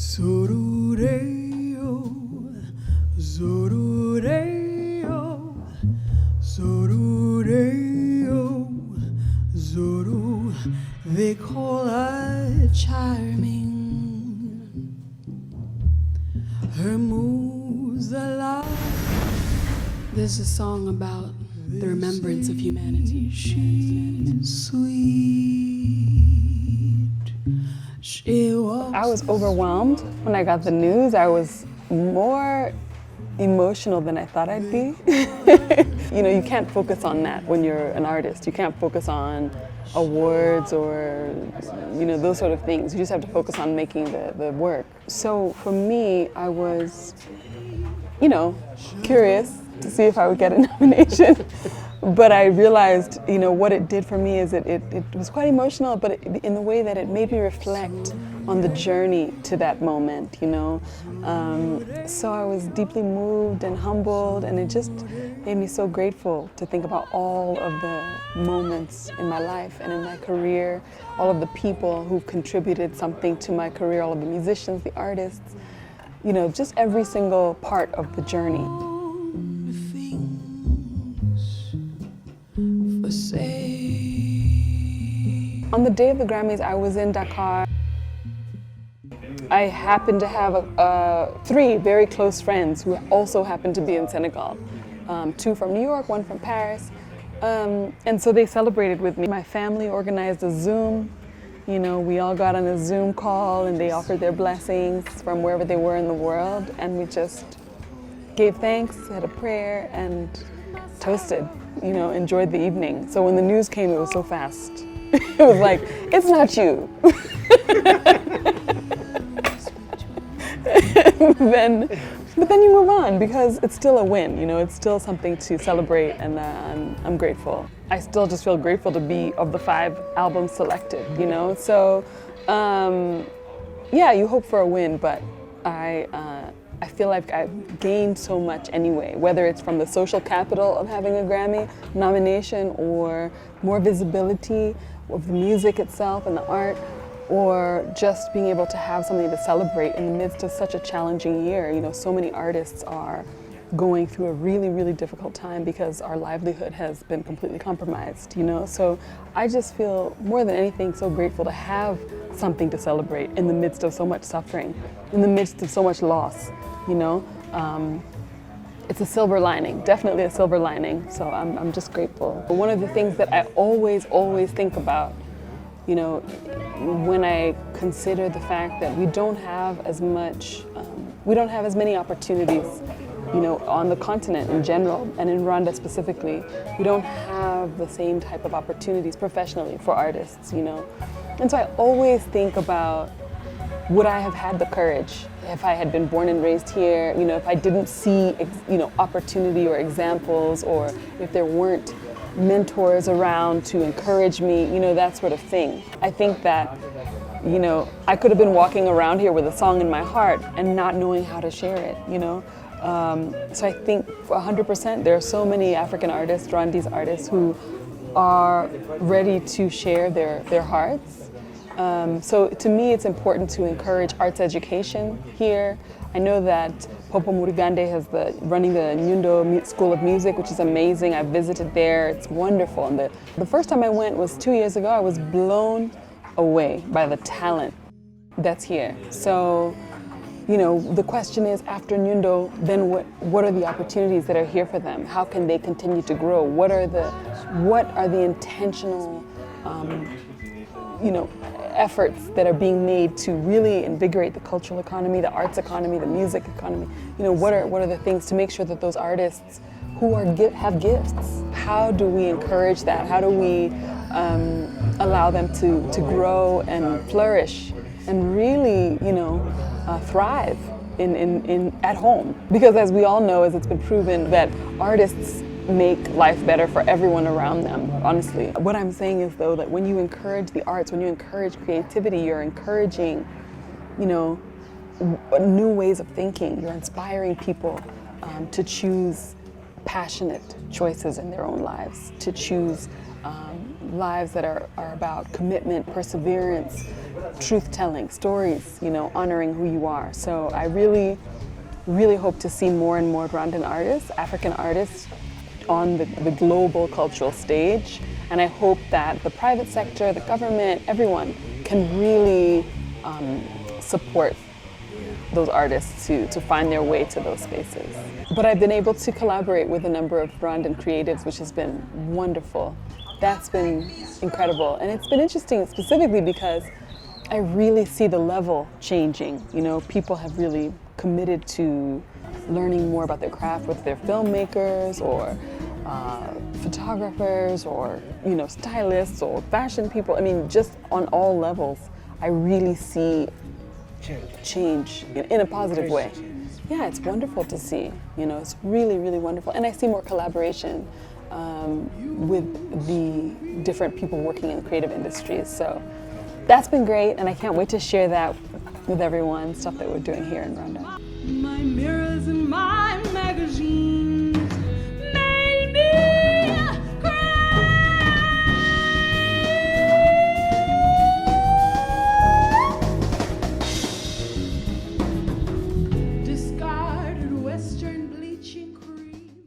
Zorureo, zorureo, zorureo, zoru. They call her charming. Her moves alive. This is a song about the remembrance of humanity. She's sweet. I was overwhelmed when I got the news. I was more emotional than I thought I'd be. You can't focus on that when you're an artist. You can't focus on awards or, those sort of things. You just have to focus on making the work. So for me, I was, curious to see if I would get a nomination. But I realized, what it did for me is it was quite emotional, but in the way that it made me reflect on the journey to that moment, So I was deeply moved and humbled, and it just made me so grateful to think about all of the moments in my life and in my career, all of the people who've contributed something to my career, all of the musicians, the artists, just every single part of the journey. On the day of the Grammys, I was in Dakar. I happened to have three very close friends who also happened to be in Senegal. Two from New York, one from Paris. And so they celebrated with me. My family organized a Zoom. We all got on a Zoom call and they offered their blessings from wherever they were in the world. And we just gave thanks, had a prayer, and toasted, enjoyed the evening. So when the news came, it was so fast. It was like, it's not you. But then you move on because it's still a win, it's still something to celebrate, and I'm grateful. I still just feel grateful to be of the 5 albums selected, So, you hope for a win, but I feel like I've gained so much anyway, whether it's from the social capital of having a Grammy nomination or more visibility of the music itself and the art, or just being able to have something to celebrate in the midst of such a challenging year. So many artists are going through a really, really difficult time because our livelihood has been completely compromised, So I just feel more than anything so grateful to have something to celebrate in the midst of so much suffering, in the midst of so much loss, It's a silver lining, definitely a silver lining, so I'm just grateful. One of the things that I always think about, when I consider the fact that we don't have as many opportunities, on the continent in general, and in Rwanda specifically, we don't have the same type of opportunities professionally for artists, And so I always think about, would I have had the courage if I had been born and raised here, if I didn't see, opportunity or examples, or if there weren't mentors around to encourage me, that sort of thing. I think that, I could have been walking around here with a song in my heart and not knowing how to share it, So I think 100% there are so many African artists, Rwandese artists, who are ready to share their hearts. So to me, it's important to encourage arts education here. I know that Popo Murugande has running the Nyundo School of Music, which is amazing. I visited there, it's wonderful. And the first time I went was 2 years ago. I was blown away by the talent that's here. So, the question is, after Nyundo, then what are the opportunities that are here for them? How can they continue to grow? What are the intentional, efforts that are being made to really invigorate the cultural economy, the arts economy, the music economy? What are the things to make sure that those artists who have gifts, how do we encourage that? How do we allow them to grow and flourish and really, thrive at home? Because as we all know, as it's been proven, that artists make life better for everyone around them, honestly. What I'm saying is, though, that when you encourage the arts, when you encourage creativity, you're encouraging, new ways of thinking. You're inspiring people to choose passionate choices in their own lives, to choose lives that are about commitment, perseverance, truth-telling, stories, honoring who you are. So I really, really hope to see more and more Rwandan artists, African artists, on the global cultural stage. And I hope that the private sector, the government, everyone can really support those artists to find their way to those spaces. But I've been able to collaborate with a number of Rwandan creatives, which has been wonderful. That's been incredible. And it's been interesting specifically because I really see the level changing. People have really committed to learning more about their craft with their filmmakers or photographers or stylists or fashion people. I mean, just on all levels, I really see change in a positive way. Yeah, it's wonderful to see. It's really, really wonderful. And I see more collaboration with the different people working in creative industries. So that's been great, and I can't wait to share that with everyone, stuff that we're doing here in Rwanda. My mirrors and my magazines made me cry. Discarded Western bleaching cream.